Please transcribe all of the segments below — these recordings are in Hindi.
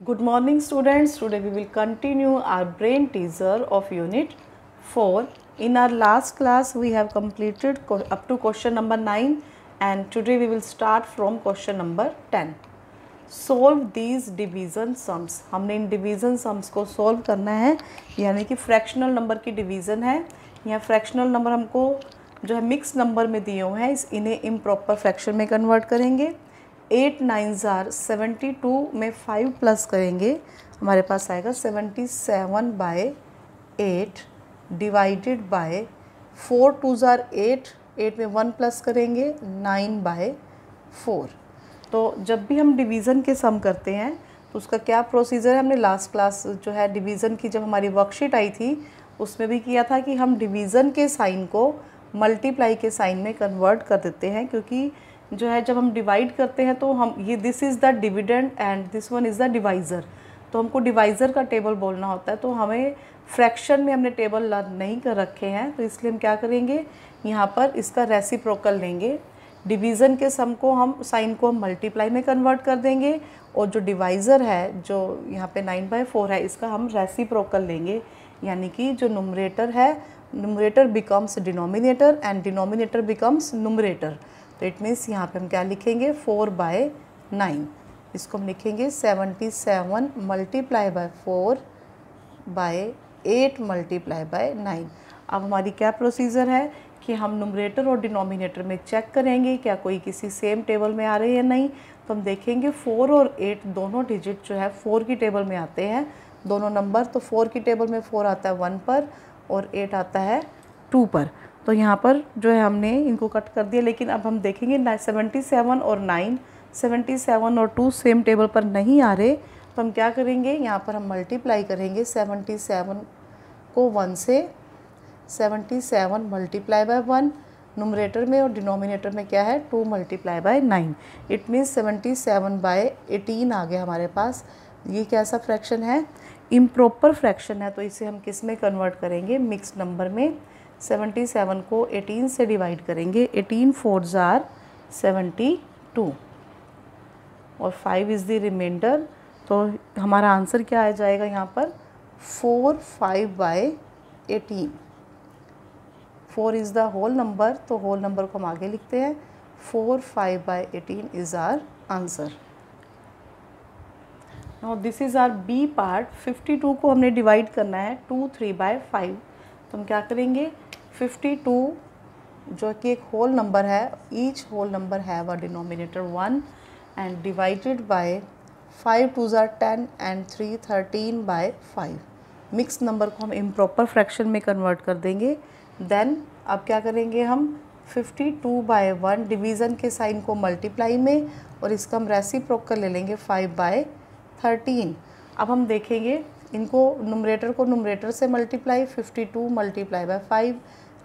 Good morning students. Today we will continue our brain teaser of unit 4. In our last class we have completed up to question number 9 and today we will start from question number 10. Solve these division sums. हमने इन division sums को solve करना है, यानी कि fractional number की division है. यहाँ fractional number हमको जो है mixed number में दिए हुए हैं, इन्हें improper fraction में convert करेंगे. 8 9s are 72 में 5 प्लस करेंगे, हमारे पास आएगा 77/8 डिवाइडेड बाय 4 2s are 8, 8 में 1 प्लस करेंगे 9/4. तो जब भी हम डिवीज़न के सम करते हैं तो उसका क्या प्रोसीजर है, हमने लास्ट क्लास जो है डिवीज़न की जब हमारी वर्कशीट आई थी उसमें भी किया था कि हम डिवीज़न के साइन को मल्टीप्लाई के साइन में कन्वर्ट कर देते हैं, क्योंकि जो है जब हम डिवाइड करते हैं तो हम ये this is the dividend and this one is the divisor, तो हमको डिवाइज़र का टेबल बोलना होता है. तो हमें फ्रैक्शन में हमने टेबल लर्न नहीं कर रखे हैं, तो इसलिए हम क्या करेंगे, यहाँ पर इसका रेसिप्रोकल लेंगे. डिवीज़न के सम को हम साइन को हम मल्टीप्लाई में कन्वर्ट कर देंगे और जो डिवाइज़र है जो यहाँ पे 9/4 है इसका हम रेसिप्रोकल लेंगे, यानी कि जो नुमरेटर है numerator becomes denominator and denominator becomes numerator. तो इट मीन्स यहाँ पे हम क्या लिखेंगे 4/9, इसको हम लिखेंगे 77 मल्टीप्लाई बाय 4/8 मल्टीप्लाई बाय 9. अब हमारी क्या प्रोसीजर है कि हम नुमरेटर और डिनोमिनेटर में चेक करेंगे क्या कोई किसी सेम टेबल में आ रहे हैं या नहीं. तो हम देखेंगे 4 और 8 दोनों डिजिट जो है 4 की टेबल में आते हैं, दोनों नंबर. तो 4 की टेबल में 4 आता है 1 पर और 8 आता है 2 पर. तो यहाँ पर जो है हमने इनको कट कर दिया, लेकिन अब हम देखेंगे 77 और 9, 77 और 2 सेम टेबल पर नहीं आ रहे, तो हम क्या करेंगे, यहाँ पर हम मल्टीप्लाई करेंगे 77 को 1 से. 77 मल्टीप्लाई बाय 1 नुमरेटर में और डिनोमिनेटर में क्या है 2 मल्टीप्लाई बाय 9. इट मीन्स 77/18 आ गया हमारे पास. ये कैसा फ्रैक्शन है, इम्प्रॉपर फ्रैक्शन है, तो इसे हम किस में कन्वर्ट करेंगे, मिक्स्ड नंबर में. 77 को 18 से डिवाइड करेंगे, 18 4s are 72 और 5 इज़ द रिमाइंडर. तो हमारा आंसर क्या आ जाएगा यहाँ पर 4/5/18. 4 इज़ द होल नंबर, तो होल नंबर को हम आगे लिखते हैं. 4/5/18 is our answer. Now this is our B part. 52 को हमने डिवाइड करना है 2 3/5. तो हम क्या करेंगे 52 जो कि एक होल नंबर है, each whole number have a denominator 1 and divided by 5 2s are 10 and 3 13/5. Mix number को हम इम्प्रॉपर फ्रैक्शन में कन्वर्ट कर देंगे. देन अब क्या करेंगे हम 52/1 डिवीज़न के साइन को मल्टीप्लाई में और इसका हम रेसिप्रोकल ले लेंगे 5/13. अब हम देखेंगे इनको नुमरेटर को नुमरेटर से multiply 52 multiply by 5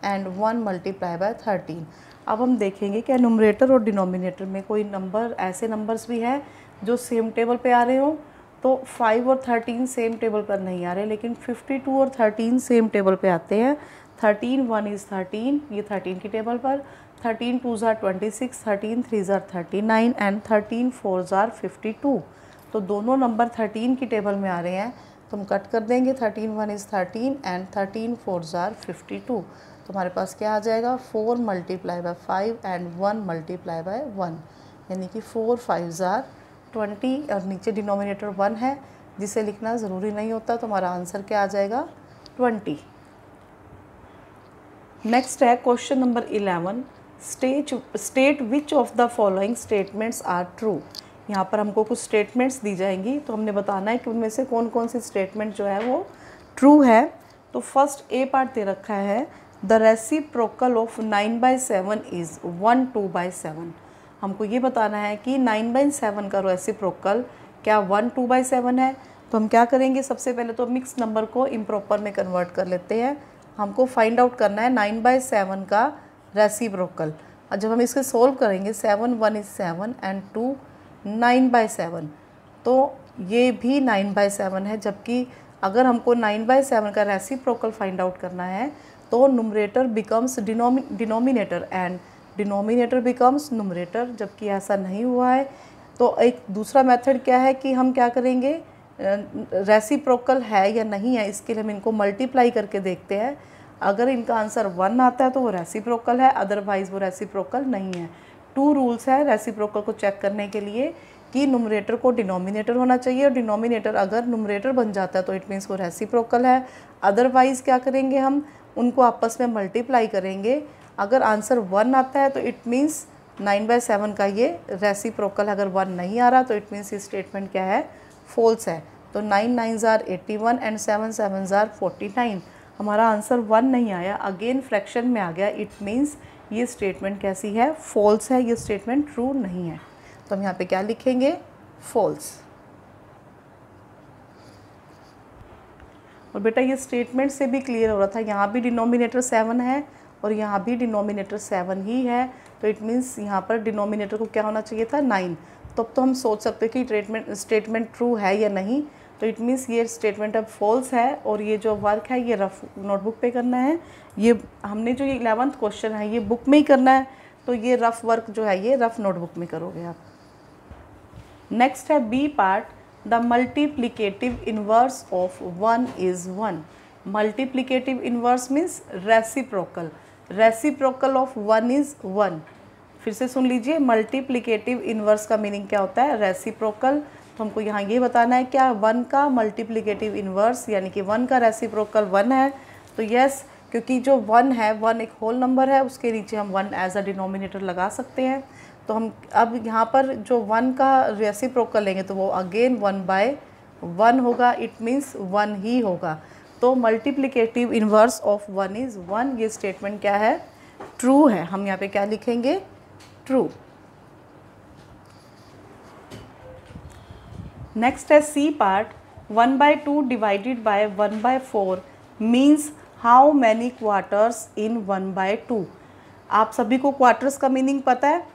and 1 multiply by 13. अब हम देखेंगे क्या नुमरेटर और डिनोमिनेटर में कोई नंबर ऐसे नंबर्स भी हैं जो सेम टेबल पे आ रहे हो. तो 5 और 13 सेम टेबल पर नहीं आ रहे, लेकिन 52 और 13 सेम टेबल पे आते हैं. 13 1 इज़ 13, ये 13 की टेबल पर. 13 2s are 26, 13 3s are 39 and 13 4s are 52. तो दोनों नंबर 13 की टेबल में आ रहे हैं, तो हम कट कर देंगे. 13 1 इज़ 13 एंड 13 4s are 52. तो हमारे पास क्या आ जाएगा 4 multiply by 5 and 1 multiply by 1, यानी कि 4 5s are 20 और नीचे डिनोमिनेटर 1 है जिसे लिखना ज़रूरी नहीं होता. तो हमारा आंसर क्या आ जाएगा 20. नेक्स्ट है question number 11. State which of the following statements are true. यहाँ पर हमको कुछ स्टेटमेंट्स दी जाएंगी, तो हमने बताना है कि उनमें से कौन कौन सी स्टेटमेंट जो है वो ट्रू है. तो फर्स्ट ए पार्ट दे रखा है द रेसिप्रोकल ऑफ 9/7 इज़ 1 2/7. हमको ये बताना है कि 9/7 का रेसिप्रोकल क्या 1 2/7 है. तो हम क्या करेंगे, सबसे पहले तो मिक्स नंबर को इम्प्रॉपर में कन्वर्ट कर लेते हैं. हमको फाइंड आउट करना है 9/7 का रेसिप्रोकल. और जब हम इसके सोल्व करेंगे 7 1 इज़ 7 एंड 2 9/7, तो ये भी 9/7 है. जबकि अगर हमको 9/7 का रेसिप्रोकल फाइंड आउट करना है तो numerator becomes denominator and denominator becomes numerator, जबकि ऐसा नहीं हुआ है. तो एक दूसरा मेथड क्या है कि हम क्या करेंगे रेसिप्रोकल है या नहीं है, इसके लिए हम इनको मल्टीप्लाई करके देखते हैं। अगर इनका आंसर 1 आता है तो वो रेसिप्रोकल है, अदरवाइज़ वो रेसिप्रोकल नहीं है। 2 रूल्स है रेसिप्रोकल को चेक करने के लिए कि नुमरेटर को डिनोमिनेटर होना चाहिए, और डिनोमिनेटर अगर नुमरेटर बन जाता है तो इट मीन्स वो रेसिप्रोकल है। अदरवाइज़ क्या करेंगे, हम उनको आपस में मल्टीप्लाई करेंगे। अगर आंसर 1 आता है तो इट मीन्स 9/7 का ये रेसिप्रोकल। अगर 1 नहीं आ रहा तो इट मीन्स ये स्टेटमेंट क्या है, फॉल्स है। तो 9 9s are 81 and 7 7s are 49। हमारा आंसर 1 नहीं आया, अगेन फ्रैक्शन में आ गया। इट मीन्स ये स्टेटमेंट कैसी है, फॉल्स है, ये स्टेटमेंट ट्रू नहीं है। तो हम यहाँ पे क्या लिखेंगे, फॉल्स। और बेटा ये स्टेटमेंट से भी क्लियर हो रहा था, यहाँ भी डिनोमिनेटर 7 है और यहाँ भी डिनोमिनेटर 7 ही है। तो इट मीन्स यहाँ पर डिनोमिनेटर को क्या होना चाहिए था, 9। तो हम सोच सकते हैं कि स्टेटमेंट ट्रू है या नहीं। तो इट मीन्स ये स्टेटमेंट अब फॉल्स है। और ये जो वर्क है ये रफ नोटबुक पे करना है। ये हमने जो ये 11th क्वेश्चन है ये बुक में ही करना है, तो ये रफ वर्क जो है ये रफ नोटबुक में करोगे आप। नेक्स्ट है B part, the multiplicative inverse of 1 is 1। Multiplicative inverse means reciprocal. Reciprocal of 1 is 1। फिर से सुन लीजिए, मल्टीप्लिकेटिव इनवर्स का मीनिंग क्या होता है, रेसिप्रोकल। तो हमको यहाँ ये बताना है क्या 1 का मल्टीप्लिकेटिव इनवर्स यानी कि 1 का रेसिप्रोकल 1 है। तो यस, क्योंकि जो 1 है, 1 एक होल नंबर है, उसके नीचे हम 1 एज अ डिनोमिनेटर लगा सकते हैं। तो हम अब यहाँ पर जो 1 का रेसिप्रोकल लेंगे तो वो अगेन 1/1 होगा। इट मीन्स 1 ही होगा। तो मल्टीप्लिकेटिव इनवर्स ऑफ 1 इज़ 1, ये स्टेटमेंट क्या है, ट्रू है। हम यहाँ पे क्या लिखेंगे, ट्रू। नेक्स्ट है C part, 1/2 divided by 1/4 means how many quarters in 1/2। आप सभी को क्वार्टर्स का मीनिंग पता है,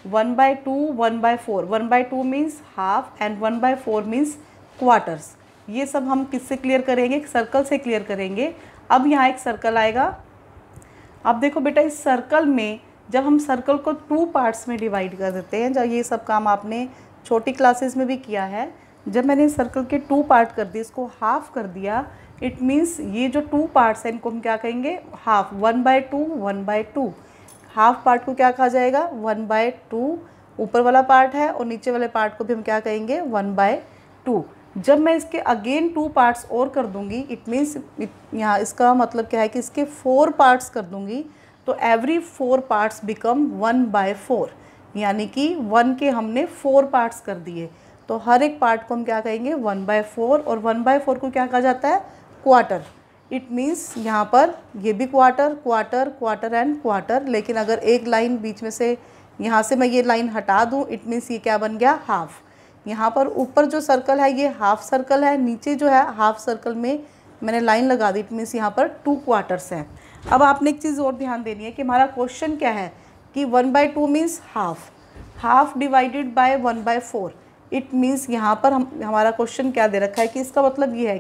1/2 1/4। 1/2 means half and 1/4 means quarters. ये सब हम किससे क्लियर करेंगे, एक सर्कल से क्लियर करेंगे। अब यहाँ एक सर्कल आएगा। अब देखो बेटा, इस सर्कल में जब हम सर्कल को 2 पार्ट्स में डिवाइड कर देते हैं, जब ये सब काम आपने छोटी क्लासेस में भी किया है, जब मैंने सर्कल के 2 पार्ट कर दिए, इसको हाफ कर दिया, इट मीन्स ये जो 2 पार्ट्स हैं इनको हम क्या कहेंगे, हाफ। 1/2 1/2। हाफ पार्ट को क्या कहा जाएगा, 1/2 ऊपर वाला पार्ट है, और नीचे वाले पार्ट को भी हम क्या कहेंगे, 1/2। जब मैं इसके अगेन 2 पार्ट्स और कर दूंगी, इट मीन्स यहाँ इसका मतलब क्या है कि इसके 4 पार्ट्स कर दूंगी, तो एवरी 4 पार्ट्स बिकम 1/4। यानी कि 1 के हमने 4 पार्ट्स कर दिए, तो हर एक पार्ट को हम क्या कहेंगे, 1/4। और 1/4 को क्या कहा जाता है, क्वार्टर। इट मीन्स यहाँ पर ये भी quarter quarter quarter and quarter. लेकिन अगर एक लाइन बीच में से, यहाँ से मैं ये लाइन हटा दूँ, इट मीन्स ये क्या बन गया, हाफ। यहाँ पर ऊपर जो सर्कल है ये हाफ सर्कल है, नीचे जो है हाफ सर्कल में मैंने लाइन लगा दी, इट मीन्स यहाँ पर 2 क्वार्टर्स हैं। अब आपने एक चीज़ और ध्यान देनी है कि हमारा क्वेश्चन क्या है कि 1/2 means half, half divided by 1/4। It means यहाँ पर हमारा क्वेश्चन क्या दे रखा है कि इसका मतलब ये है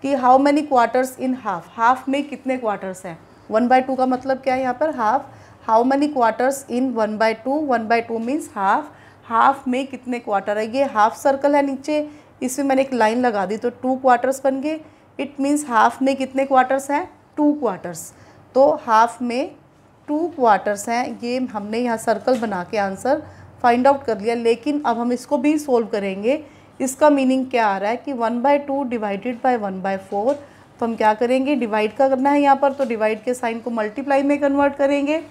कि how many quarters in half, half में कितने क्वार्टर्स हैं। 1/2 का मतलब क्या है यहाँ पर, half. How many quarters in 1/2, 1/2 means half, half में कितने क्वार्टर है। ये हाफ सर्कल है नीचे, इसमें मैंने एक लाइन लगा दी तो 2 क्वार्टर्स बन गए। इट मीन्स हाफ में कितने क्वार्टर्स हैं, 2 क्वार्टर्स। तो हाफ में 2 क्वार्टर्स हैं, ये हमने यहाँ सर्कल बना के आंसर फाइंड आउट कर लिया। लेकिन अब हम इसको भी सोल्व करेंगे। इसका मीनिंग क्या आ रहा है कि 1/2 डिवाइडेड बाय 1/4। तो हम क्या करेंगे, डिवाइड का करना है यहाँ पर, तो डिवाइड के साइन को मल्टीप्लाई में कन्वर्ट करेंगे,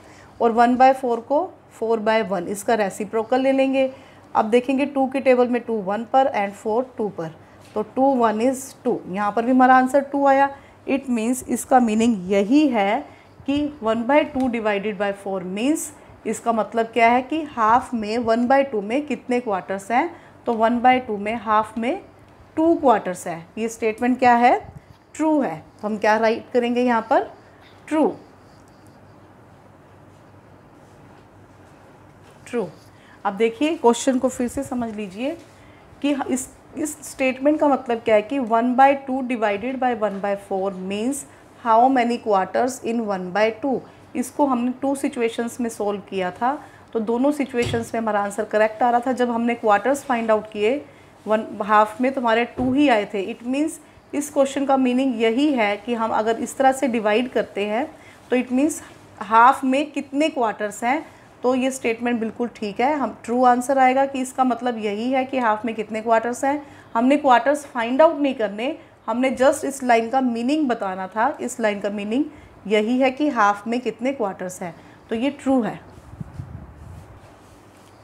और 1/4 को 4/1 इसका रेसिप्रोकल ले लेंगे। अब देखेंगे 2 की टेबल में 2 1 पर एंड 4 2 पर, तो 2 1 इज़ 2। यहाँ पर भी हमारा आंसर 2 आया। इट मीन्स इसका मीनिंग यही है कि 1/2 डिवाइडेड बाय 4 मीन्स, इसका मतलब क्या है कि हाफ में 1/2 में कितने क्वार्टर्स हैं, तो 1/2 में हाफ में 2 क्वार्टर्स है। ये स्टेटमेंट क्या है, ट्रू है। तो हम क्या राइट करेंगे यहाँ पर, ट्रू। ट्रू। अब देखिए क्वेश्चन को फिर से समझ लीजिए कि इस स्टेटमेंट का मतलब क्या है कि 1/2 divided by 1/4 means how many quarters in 1/2। इसको हमने 2 सिचुएशंस में सोल्व किया था, तो दोनों सिचुएशंस में हमारा आंसर करेक्ट आ रहा था। जब हमने क्वार्टर्स फाइंड आउट किए वन हाफ में तुम्हारे 2 ही आए थे। इट मीन्स इस क्वेश्चन का मीनिंग यही है कि हम अगर इस तरह से डिवाइड करते हैं तो इट मीन्स हाफ में कितने क्वार्टर्स हैं। तो ये स्टेटमेंट बिल्कुल ठीक है, हम ट्रू आंसर आएगा कि इसका मतलब यही है कि हाफ में कितने क्वार्टर्स हैं। हमने क्वार्टर्स फाइंड आउट नहीं करने, हमने जस्ट इस लाइन का मीनिंग बताना था। इस लाइन का मीनिंग यही है कि हाफ में कितने क्वार्टर्स हैं, तो ये ट्रू है।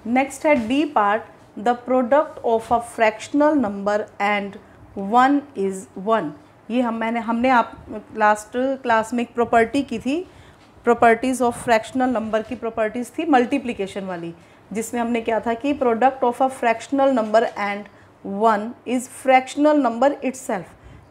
नेक्स्ट है D part, the product of a fractional number and 1 is 1। ये हमने आप लास्ट क्लास में एक प्रॉपर्टी की थी, प्रॉपर्टीज़ ऑफ फ्रैक्शनल नंबर की प्रॉपर्टीज़ थी मल्टीप्लिकेशन वाली, जिसमें हमने क्या था कि product of a fractional number and 1 is fractional number itself.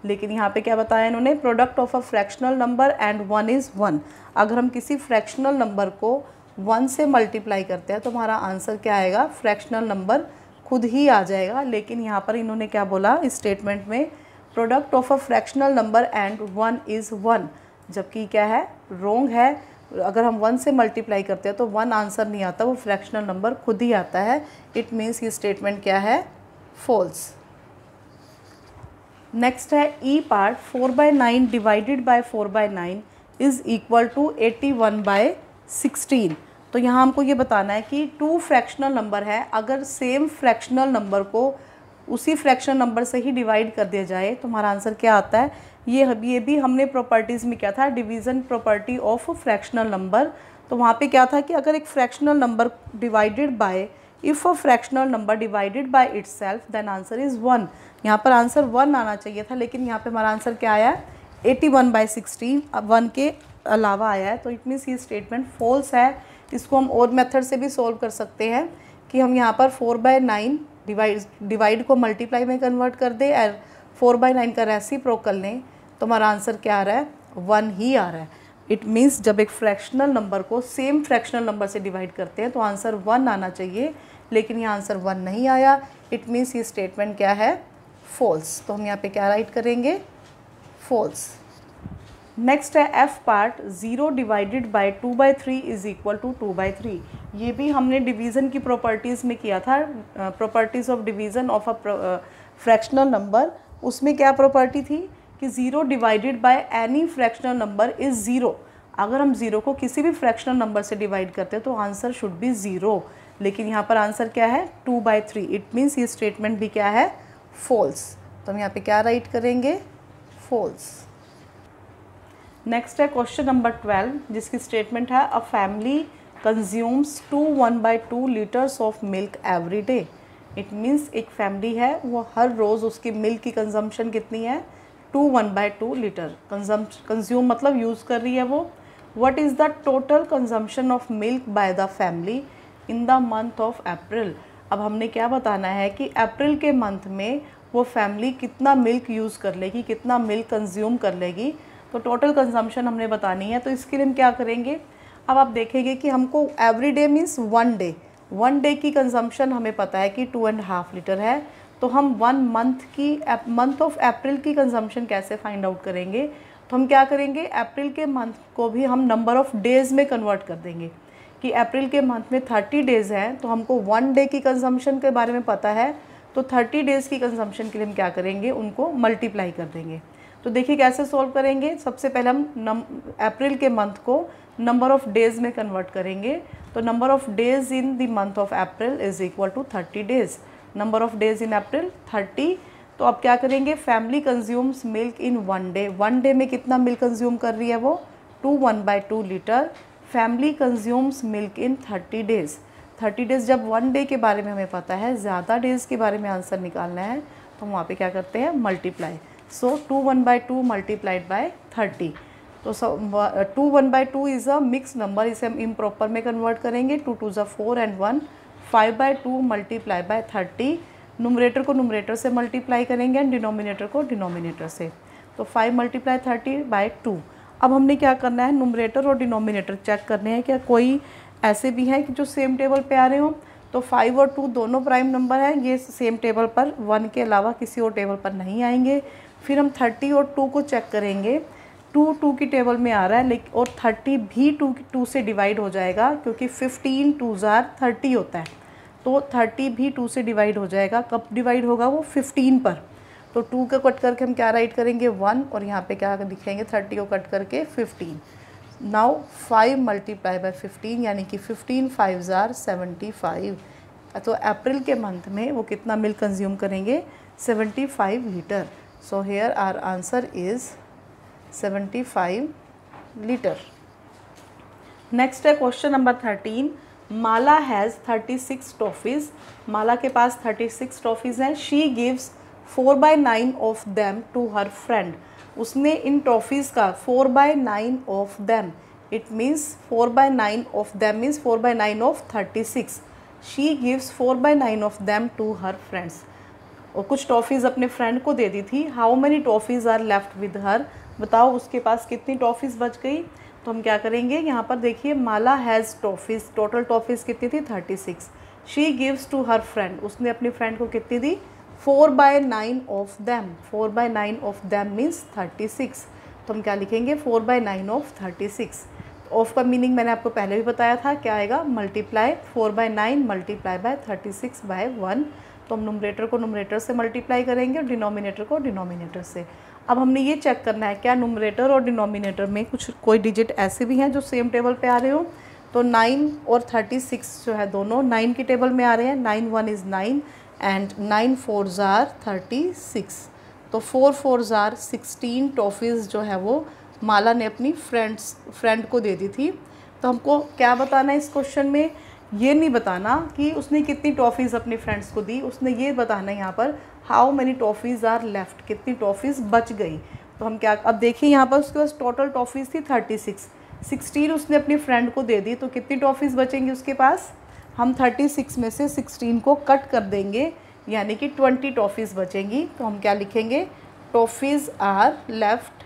लेकिन यहाँ पे क्या बताया इन्होंने, product of a fractional number and 1 is 1। अगर हम किसी फ्रैक्शनल नंबर को 1 से मल्टीप्लाई करते हैं तो हमारा आंसर क्या आएगा, फ्रैक्शनल नंबर खुद ही आ जाएगा। लेकिन यहाँ पर इन्होंने क्या बोला इस स्टेटमेंट में, product of a fractional number and 1 is 1, जबकि क्या है, रोंग है। अगर हम 1 से मल्टीप्लाई करते हैं तो 1 आंसर नहीं आता, वो फ्रैक्शनल नंबर खुद ही आता है। इट मीन्स ये स्टेटमेंट क्या है, फॉल्स। नेक्स्ट है E part, 4/9 divided by 4/9 is equal to 81/16। तो यहाँ हमको ये बताना है कि 2 फ्रैक्शनल नंबर है, अगर सेम फ्रैक्शनल नंबर को उसी फ्रैक्शनल नंबर से ही डिवाइड कर दिया जाए तो हमारा आंसर क्या आता है। ये भी हमने प्रॉपर्टीज़ में क्या था, division property of fractional number. तो वहाँ पे क्या था कि अगर एक fractional number divided by, if a fractional number divided by itself then answer is 1। यहाँ पर आंसर 1 आना चाहिए था, लेकिन यहाँ पे हमारा आंसर क्या आया, 81/16, अब 1 के अलावा आया है। तो इट मीन्स ये स्टेटमेंट फॉल्स है। इसको हम और मेथड से भी सोल्व कर सकते हैं कि हम यहाँ पर 4/9 डिवाइड को मल्टीप्लाई में कन्वर्ट कर दें और 4/9 का रेसिप्रोकल कर लें, तो हमारा आंसर क्या आ रहा है, 1 ही आ रहा है। इट मीन्स जब एक फ्रैक्शनल नंबर को सेम फ्रैक्शनल नंबर से डिवाइड करते हैं तो आंसर 1 आना चाहिए, लेकिन यहाँ आंसर 1 नहीं आया। इट मीन्स ये स्टेटमेंट क्या है, फॉल्स। तो हम यहाँ पे क्या राइट करेंगे, फॉल्स। नेक्स्ट है F part, 0 divided by 2/3 is equal to 2/3। ये भी हमने डिवीज़न की प्रॉपर्टीज़ में किया था, properties of division of a fractional number. उसमें क्या प्रॉपर्टी थी कि 0 divided by any fractional number is 0। अगर हम 0 को किसी भी फ्रैक्शनल नंबर से डिवाइड करते हैं तो आंसर शुड बी 0, लेकिन यहाँ पर आंसर क्या है, 2/3। इट मीन्स ये स्टेटमेंट भी क्या है, फॉल्स। तो हम यहाँ पे क्या राइट करेंगे, फॉल्स। नेक्स्ट है क्वेश्चन नंबर 12, जिसकी स्टेटमेंट है, a family consumes 2 1/2 litres of milk every day. It means एक फैमिली है, वो हर रोज़ उसकी मिल्क की कंजम्पशन कितनी है, 2 1/2 लीटर कंज्यूम मतलब यूज़ कर रही है वो। What is the total consumption of milk by the family in the month of अप्रैल। अब हमने क्या बताना है कि अप्रैल के मंथ में वो फैमिली कितना मिल्क यूज़ कर लेगी, कितना मिल्क कंज्यूम कर लेगी। तो टोटल कंजम्पशन हमने बतानी है। तो इसके लिए हम क्या करेंगे, अब आप देखेंगे कि हमको एवरी डे मीन्स 1 डे की कंजम्पशन हमें पता है कि 2.5 लीटर है। तो हम 1 मंथ ऑफ अप्रैल की कंजम्पशन कैसे फाइंड आउट करेंगे। तो हम क्या करेंगे, अप्रैल के मंथ को भी हम नंबर ऑफ़ डेज़ में कन्वर्ट कर देंगे कि अप्रैल के मंथ में 30 डेज़ हैं, तो हमको 1 डे की कंजम्पशन के बारे में पता है। तो 30 डेज़ की कंजम्पशन के लिए हम क्या करेंगे, उनको मल्टीप्लाई कर देंगे। तो देखिए कैसे सॉल्व करेंगे। सबसे पहले हम अप्रैल के मंथ को नंबर ऑफ़ डेज़ में कन्वर्ट करेंगे। तो number of days in the month of April is equal to 30 days. Number of days in April 30। तो अब क्या करेंगे, family consumes milk in 1 day. 1 day में कितना मिल्क कंज्यूम कर रही है वो, 2 1/2 लीटर। फैमिली कंज्यूम्स मिल्क इन 30 डेज़। 30 डेज़ जब 1 डे के बारे में हमें पता है, ज़्यादा डेज़ के बारे में आंसर निकालना है, तो हम वहाँ पे क्या करते हैं, मल्टीप्लाई। So 2 1/2 multiplied by 30। तो 2 1/2 इज़ अ मिक्स नंबर, इसे हम इम्प्रॉपर में कन्वर्ट करेंगे। 2 2 ज़ा 4 एंड 1 5/2 मल्टीप्लाई बाय 30। नुमरेटर को नुमरेटर से मल्टीप्लाई करेंगे एंड डिनोमिनेटर को डिनोमिनेटर से। तो 5 × 30/2। अब हमने क्या करना है, नुमरेटर और डिनोमिनेटर चेक करने हैं क्या कोई ऐसे भी हैं कि जो सेम टेबल पे आ रहे हो। तो 5 और 2 दोनों प्राइम नंबर हैं, ये सेम टेबल पर 1 के अलावा किसी और टेबल पर नहीं आएंगे। फिर हम 30 और 2 को चेक करेंगे। 2 की टेबल में आ रहा है, लेकिन और 30 भी 2 से डिवाइड हो जाएगा, क्योंकि 15 2 ज़ार 30 होता है। तो 30 भी 2 से डिवाइड हो जाएगा। कब डिवाइड होगा वो 15 पर। तो 2 का कट करके हम क्या राइट करेंगे 1, और यहाँ पे क्या लिखेंगे 30 को कट करके 15। नाउ 5 मल्टीप्लाई बाय 15 यानी कि 15 5s आर 75। तो अप्रैल के मंथ में वो कितना मिल्क कंज्यूम करेंगे 75 litre. So here our answer is 75 litre. Next है question number 13। Mala has 36 toffees. Mala के पास 36 टॉफ़ीज़ हैं। She gives 4/9 of them to her friend. उसने इन टॉफ़ीज़ का 4/9 of them, it means 4/9 of them means 4/9 of 36। She gives 4/9 of them to her friends. और कुछ टॉफ़ीज़ अपने फ्रेंड को दे दी थी। How many toffees are left with her. बताओ उसके पास कितनी टॉफ़ीज़ बच गई। तो हम क्या करेंगे, यहाँ पर देखिए Mala has toffees, total toffees कितनी थी 36। She gives to her friend, उसने अपनी फ्रेंड को कितनी दी 4/9 of them. 4/9 of them means 36। तो हम क्या लिखेंगे 4/9 ऑफ 36। ऑफ का मीनिंग मैंने आपको पहले भी बताया था, क्या आएगा मल्टीप्लाई 4/9 मल्टीप्लाई बाय 36/1। तो हम नुमरेटर को नुमरेटर से मल्टीप्लाई करेंगे और डिनोमिनेटर को डिनोमिनेटर से। अब हमने ये चेक करना है क्या नुमरेटर और डिनोमिनेटर में कुछ कोई डिजिट ऐसे भी हैं जो सेम टेबल पे आ रहे हो। तो 9 और 36 जो है दोनों 9 की टेबल में आ रहे हैं। 9 1 इज़ 9 एंड 9 4s आर 36। तो 4 4s आर 16 टॉफ़ीज़ जो है वो माला ने अपनी फ्रेंड को दे दी थी। तो हमको क्या बताना है इस क्वेश्चन में, ये नहीं बताना कि उसने कितनी टॉफ़ीज़ अपने फ्रेंड्स को दी, उसने ये बताना है यहाँ पर how many toffees are left, कितनी टॉफ़ीज़ बच गई। तो हम क्या, अब देखिए यहाँ पर उसके पास टोटल टॉफ़ीज़ थी 36, 16 उसने अपनी फ्रेंड को दे दी, तो कितनी टॉफ़ीज़ बचेंगी उसके पास। हम 36 में से 16 को कट कर देंगे यानी कि 20 टॉफ़ीज़ बचेंगी। तो हम क्या लिखेंगे टॉफ़ीज़ आर लेफ़्ट।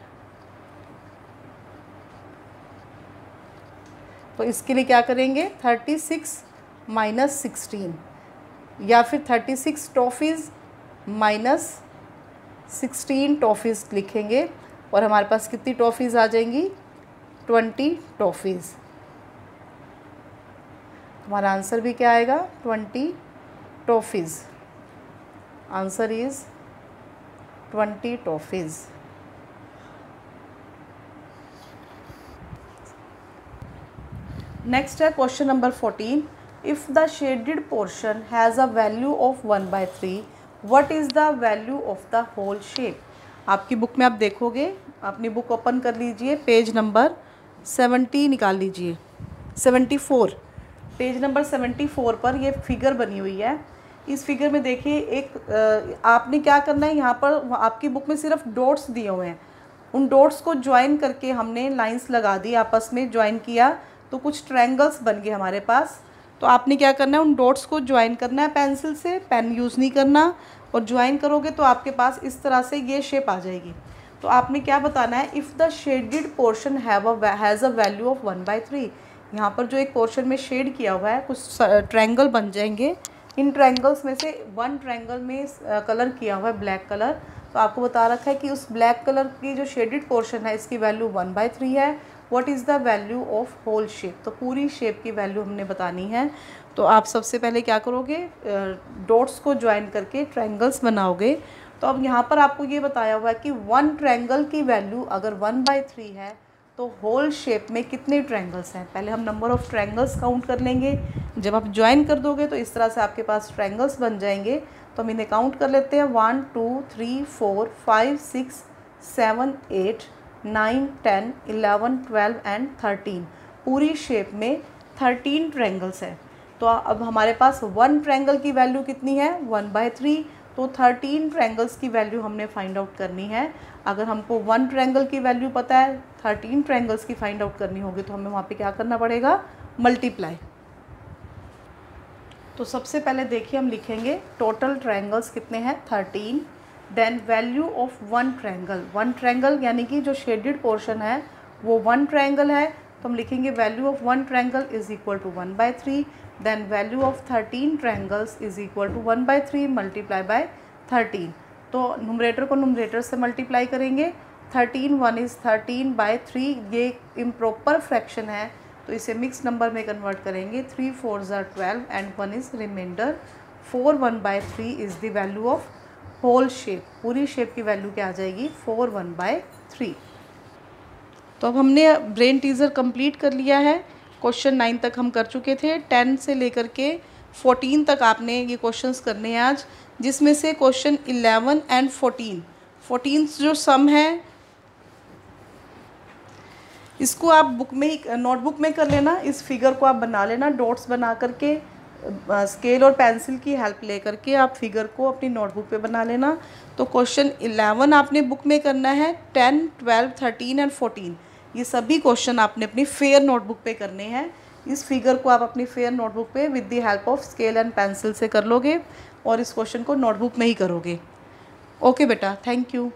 तो इसके लिए क्या करेंगे 36 माइनस 16 या फिर 36 टॉफ़ीज़ माइनस 16 टॉफ़ीज़ लिखेंगे और हमारे पास कितनी टॉफ़ीज़ आ जाएंगी 20 टॉफ़ीज़। हमारा आंसर भी क्या आएगा 20 toffees. Answer is 20 toffees. Next है question number 14। If the shaded portion has a value of 1/3 what is the value of the whole shape. आपकी बुक में आप देखोगे, अपनी बुक ओपन कर लीजिए, पेज नंबर 70 निकाल लीजिए, 74 पेज नंबर 74 पर ये फिगर बनी हुई है। इस फिगर में देखिए एक आपने क्या करना है, यहाँ पर आपकी बुक में सिर्फ डॉट्स दिए हुए हैं, उन डॉट्स को ज्वाइन करके हमने लाइंस लगा दी, आपस में ज्वाइन किया तो कुछ ट्रायंगल्स बन गए हमारे पास। तो आपने क्या करना है उन डॉट्स को ज्वाइन करना है पेंसिल से, पेन यूज़ नहीं करना, और ज्वाइन करोगे तो आपके पास इस तरह से ये शेप आ जाएगी। तो आपने क्या बताना है if the shaded portion has a value of 1/3। यहाँ पर जो एक पोर्शन में शेड किया हुआ है कुछ ट्रायंगल बन जाएंगे। इन ट्रायंगल्स में से वन ट्रायंगल में कलर किया हुआ है ब्लैक कलर। तो आपको बता रखा है कि उस ब्लैक कलर की जो शेडेड पोर्शन है इसकी वैल्यू 1/3 है। What is the value of whole shape. तो पूरी शेप की वैल्यू हमने बतानी है। तो आप सबसे पहले क्या करोगे डॉट्स को ज्वाइन करके ट्रायंगल्स बनाओगे। तो अब यहाँ पर आपको ये बताया हुआ है कि वन ट्रायंगल की वैल्यू अगर 1/3 है तो होल शेप में कितने ट्रायंगल्स हैं। पहले हम नंबर ऑफ़ ट्रायंगल्स काउंट कर लेंगे, जब आप ज्वाइन कर दोगे तो इस तरह से आपके पास ट्रायंगल्स बन जाएंगे। तो हम इन्हें काउंट कर लेते हैं 1 2 3 4 5 6 7 8 9 10 11 12 एंड 13। पूरी शेप में 13 ट्रायंगल्स हैं। तो अब हमारे पास वन ट्रायंगल की वैल्यू कितनी है 1/3। तो 13 ट्रायंगल्स की वैल्यू हमने फाइंड आउट करनी है। अगर हमको वन ट्रायंगल की वैल्यू पता है 13 ट्रायंगल्स की फाइंड आउट करनी होगी तो हमें वहाँ पे क्या करना पड़ेगा मल्टीप्लाई। तो सबसे पहले देखिए हम लिखेंगे टोटल ट्रायंगल्स कितने हैं 13, then value of one triangle. One triangle यानी कि जो शेडेड पोर्शन है वो वन ट्रायंगल है, तो हम लिखेंगे value of one triangle is equal to 1/3। Then value of 13 triangles is equal to 1/3 multiply by 13। तो नुमरेटर को नुमरेटर से मल्टीप्लाई करेंगे। 13 1 इज़ 13/3। ये इम्प्रॉपर फ्रैक्शन है, तो इसे मिक्स नंबर में कन्वर्ट करेंगे। 3 4 ज़ा 12 and 1 is remainder. 4 1/3 is the value of whole shape. पूरी शेप की वैल्यू क्या आ जाएगी? 4 1/3। तो अब हमने ब्रेन टीज़र कंप्लीट कर लिया है। क्वेश्चन 9 तक हम कर चुके थे। 10 से लेकर के 14 तक आपने ये क्वेश्चंस करने हैं आज, जिसमें से क्वेश्चन 11 एंड 14 जो सम है इसको आप बुक में ही नोटबुक में कर लेना। इस फिगर को आप बना लेना डॉट्स बना करके, स्केल और पेंसिल की हेल्प ले करके आप फिगर को अपनी नोटबुक पे बना लेना। तो क्वेश्चन 11 आपने बुक में करना है। 10 12 13 एंड 14 ये सभी क्वेश्चन आपने अपनी फेयर नोटबुक पे करने हैं। इस फिगर को आप अपनी फेयर नोटबुक पे with the help of scale and pencil से कर लोगे और इस क्वेश्चन को नोटबुक में ही करोगे। ओके बेटा, थैंक यू।